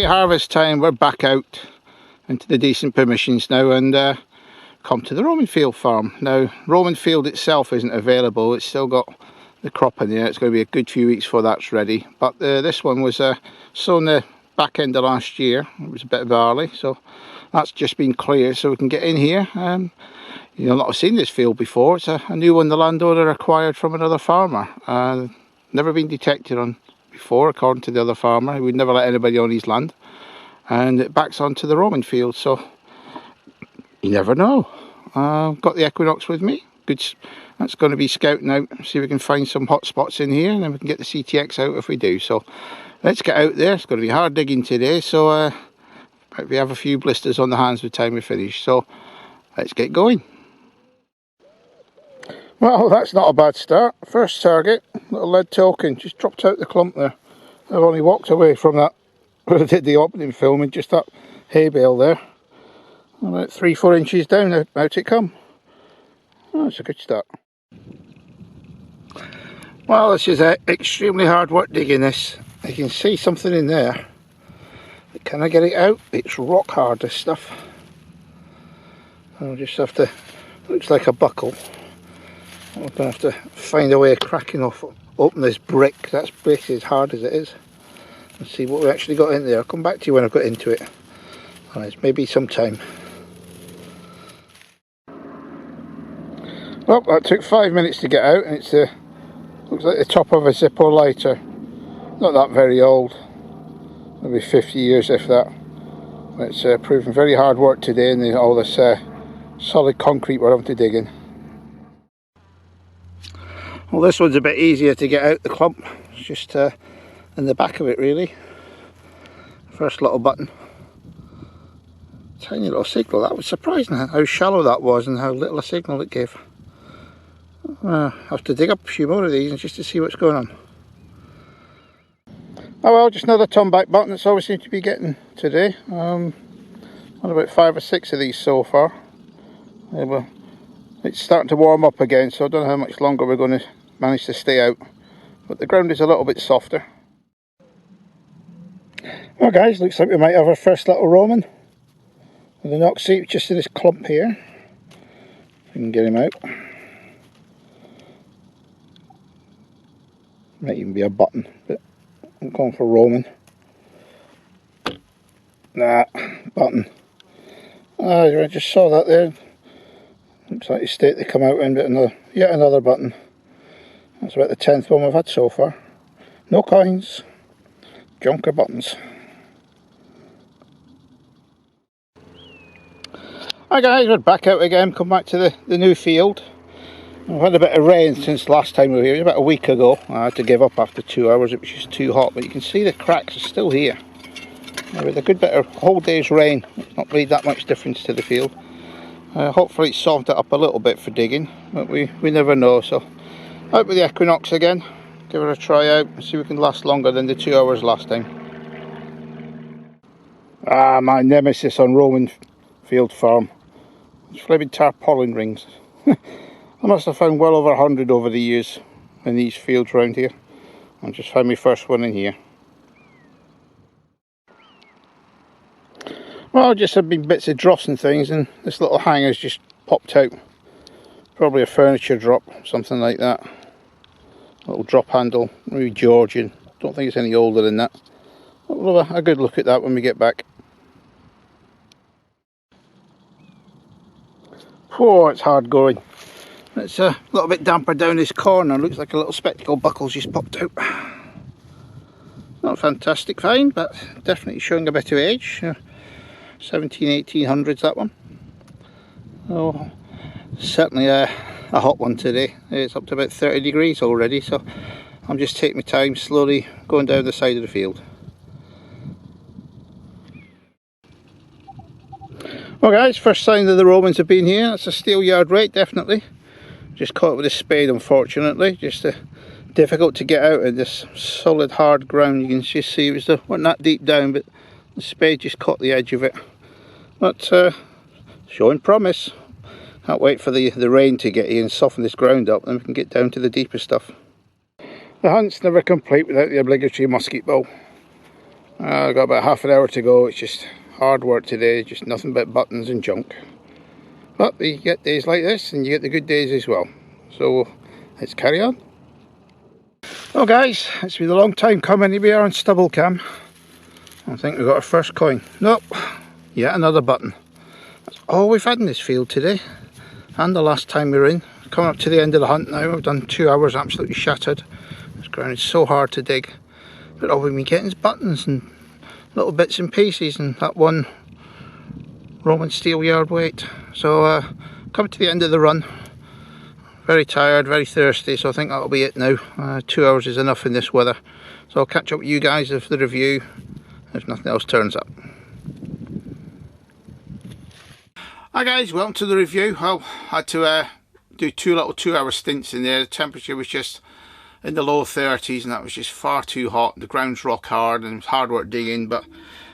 harvest time, we're back out into the decent permissions now and come to the Roman Field farm. Now, Roman Field itself isn't available, it's still got the crop in there. It's going to be a good few weeks before that's ready, but this one was sown the back end of last year. It was a bit early, so that's just been cleared so we can get in here. You'll not have seen this field before. It's a new one the landowner acquired from another farmer. Never been detected on before, according to the other farmer. He would never let anybody on his land, and it backs onto the Roman Field, so you never know. Got the Equinox with me. Good. That's going to be scouting out, see if we can find some hot spots in here, and then we can get the CTX out if we do. So let's get out there. It's going to be hard digging today, so we have a few blisters on the hands by the time we finish. So let's get going. Well, that's not a bad start. First target, little lead token, just dropped out the clump there. I've only walked away from that where I did the opening filming, just that hay bale there. About 3-4 inches down, out it come. Oh, that's a good start. Well, this is extremely hard work digging this. You can see something in there. Can I get it out? It's rock hard, this stuff. I'll just have to, looks like a buckle. I'm going to have to find a way of cracking open this brick. That's basically as hard as it is. Let's see what we actually got in there. I'll come back to you when I've got into it. It's maybe some time. Well, that took 5 minutes to get out, and it's looks like the top of a Zippo lighter. Not that very old, maybe 50 years if that. It's proven very hard work today, and all this solid concrete we're having to dig in. Well, this one's a bit easier to get out the clump. It's just in the back of it, really. First little button. Tiny little signal. That was surprising how shallow that was and how little a signal it gave. I'll have to dig up a few more of these just to see what's going on. Oh well, just another turn back button. That's all we seem to be getting today. What about 5 or 6 of these so far. It's starting to warm up again, so I don't know how much longer we're going to manage to stay out. But the ground is a little bit softer. Well guys, looks like we might have our first little Roman. With the knock seat just in this clump here. We can get him out. Might even be a button, but I'm going for Roman. Nah, button. I just saw that there. Looks like the state they come out in, but yet another button. That's about the 10th one we've had so far. No coins, junker buttons. Hi guys, we're back out again, come back to the new field. We've had a bit of rain since last time we were here, about a week ago. I had to give up after 2 hours, it was just too hot, but you can see the cracks are still here. With a good bit of whole day's rain, it's not really that much difference to the field. Hopefully it's softened it up a little bit for digging, but we never know. So out with the Equinox again, give it a try out and see if we can last longer than the 2 hours last time. My nemesis on Roman Field farm. It's flaming tarpaulin rings. I must have found well over 100 over the years in these fields around here. I just found my first one in here. Well, just have been bits of dross and things, and this little hanger's just popped out. Probably a furniture drop, something like that. Little drop handle, maybe Georgian. Don't think it's any older than that. We'll have a good look at that when we get back. Oh, it's hard going. It's a little bit damper down this corner. Looks like a little spectacle buckle's just popped out. Not a fantastic find, but definitely showing a bit of age. 1800s that one. Oh, certainly a hot one today. It's up to about 30 degrees already, so I'm just taking my time, slowly going down the side of the field. Well guys, first sign that the Romans have been here. That's a steel yard rake, definitely. Just caught it with a spade, unfortunately. Just difficult to get out of this solid hard ground. You can just see it wasn't that deep down, but the spade just caught the edge of it. But showing promise. Can't wait for the rain to get here and soften this ground up, then we can get down to the deeper stuff. The hunt's never complete without the obligatory musket ball. I've got about half an hour to go. It's just hard work today, just nothing but buttons and junk. But you get days like this and you get the good days as well. So let's carry on. Well guys, it's been a long time coming. Here we are on Stubble Cam. I think we've got our first coin. Nope, yet another button. That's all we've had in this field today. And the last time we were in. Coming up to the end of the hunt now. I've done 2 hours absolutely shattered. This ground is so hard to dig. But all we've been getting is buttons and little bits and pieces, and that one Roman steel yard weight. So coming to the end of the run. Very tired, very thirsty, so I think that'll be it now. 2 hours is enough in this weather. So I'll catch up with you guys of the review if nothing else turns up. Hi guys, welcome to the review. Well, I had to do 2 little 2 hour stints in there. The temperature was just in the low 30s and that was just far too hot. The ground's rock hard and it was hard work digging, but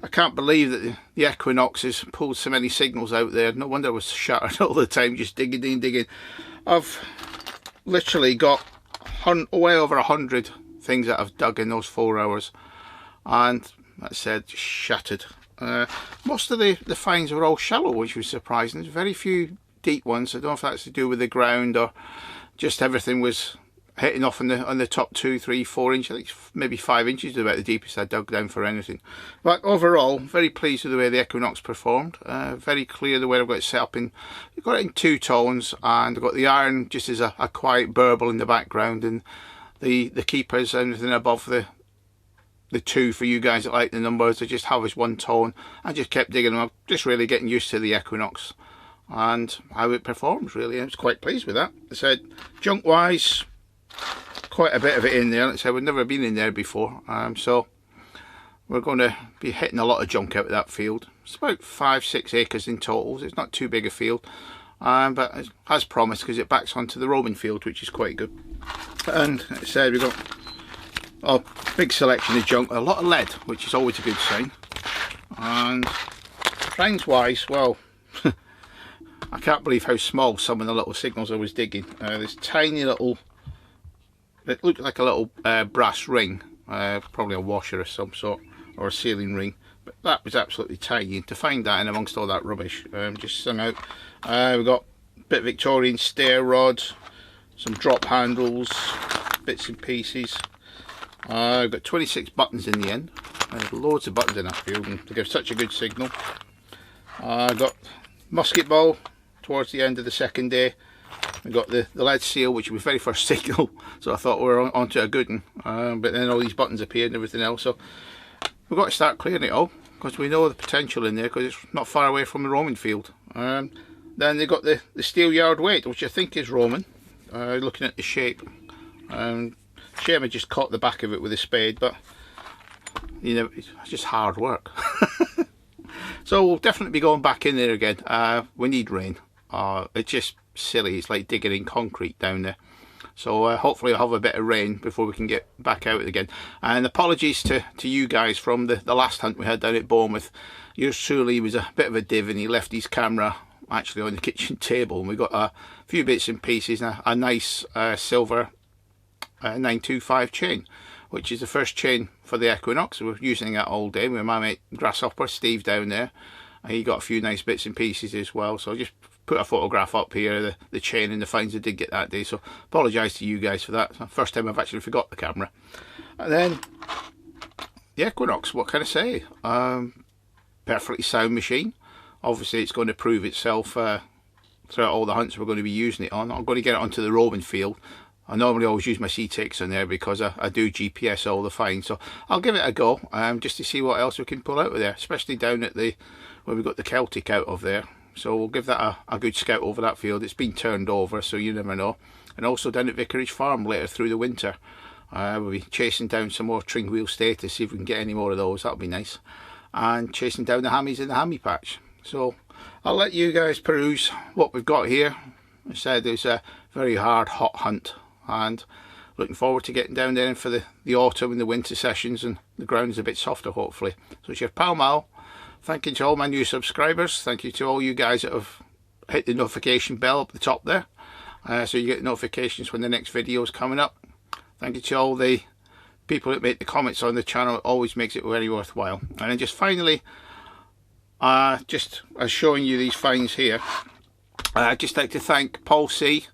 I can't believe that the Equinox has pulled so many signals out there. No wonder I was shattered all the time, just digging. I've literally got way over 100 things that I've dug in those 4 hours, and like I said, just shattered. Most of the finds were all shallow, which was surprising. There's very few deep ones. I don't know if that's to do with the ground or just everything was hitting off on the top 2, 3, 4 inches. I think maybe 5 inches is about the deepest I dug down for anything. But overall, very pleased with the way the Equinox performed. Very clear the way I've got it set up in. I've got it in 2 tones, and I've got the iron just as a quiet burble in the background, and the keepers, anything above the 2 for you guys that like the numbers. I just have as 1 tone. I just kept digging them. I'm just really getting used to the Equinox and how it performs. Really, I was quite pleased with that. I said junk wise, quite a bit of it in there. Like I said, we've never been in there before, so we're going to be hitting a lot of junk out of that field. It's about 5-6 acres in total. It's not too big a field, but as promised, because it backs onto the Roman field, which is quite good. And like I said, we've got a big selection of junk, a lot of lead, which is always a good sign. And finds wise, well, I can't believe how small some of the little signals I was digging. This tiny little, it looked like a little brass ring, probably a washer of some sort, or a sealing ring, but that was absolutely tiny. To find that in amongst all that rubbish, just sung out. We've got a bit of Victorian stair rod, some drop handles, bits and pieces. I've got 26 buttons in the end. There's loads of buttons in that field, and to give such a good signal. I've got musket ball towards the end of the second day. We got the lead seal, which was very first signal, so I thought we were onto a good one. But then all these buttons appeared and everything else, so we've got to start clearing it all, because we know the potential in there, because it's not far away from the Roman field. Then they got the steel yard weight, which I think is Roman, looking at the shape. Shame I just caught the back of it with a spade, but you know, it's just hard work. So we'll definitely be going back in there again. We need rain. It's just silly. It's like digging in concrete down there. So hopefully I'll have a bit of rain before we can get back out again. And apologies to you guys from the last hunt we had down at Bournemouth. Yours truly was a bit of a div, and he left his camera actually on the kitchen table, and we got a few bits and pieces, and a nice silver 925 chain, which is the first chain for the Equinox. We're using that all day with my mate Grasshopper, Steve, down there. He got a few nice bits and pieces as well, so I just put a photograph up here, the chain and the finds I did get that day, so apologise to you guys for that. It's the first time I've actually forgot the camera. And then the Equinox, what can I say? Perfectly sound machine. Obviously it's going to prove itself throughout all the hunts we're going to be using it on. I'm going to get it onto the Roman field. I normally always use my C-Takes on there because I do GPS all the finds, so I'll give it a go just to see what else we can pull out of there, especially down at where we've got the Celtic out of there. So we'll give that a good scout over that field. It's been turned over, so you never know. And also down at Vicarage Farm later through the winter, we'll be chasing down some more tring wheel status, see if we can get any more of those. That'll be nice. And chasing down the hammies in the hammy patch. So I'll let you guys peruse what we've got here. I said it's a very hard, hot hunt, and looking forward to getting down there for the autumn and the winter sessions, and the ground is a bit softer hopefully. So it's your pal Mal. Thank you to all my new subscribers. Thank you to all you guys that have hit the notification bell up the top there, so you get notifications when the next video is coming up. Thank you to all the people that make the comments on the channel. It always makes it very worthwhile. And then just finally, just as showing you these finds here, I'd just like to thank Paul C,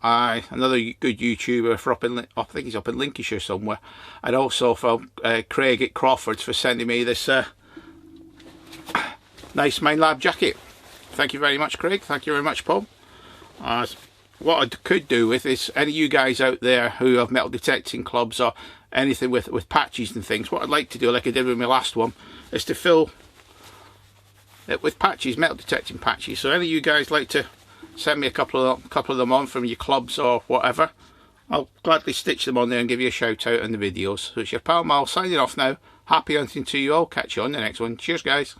another good YouTuber for I think he's up in Lincolnshire somewhere, and also for Craig at Crawford's for sending me this nice Minelab jacket. Thank you very much, Craig. Thank you very much, Paul. What I could do with is, any of you guys out there who have metal detecting clubs or anything with patches and things, what I'd like to do, like I did with my last one, is to fill it with patches, metal detecting patches. So any of you guys like to send me a couple of them on from your clubs or whatever, I'll gladly stitch them on there and give you a shout out in the videos. So it's your pal Mal signing off now. Happy hunting to you all. Catch you on the next one. Cheers, guys.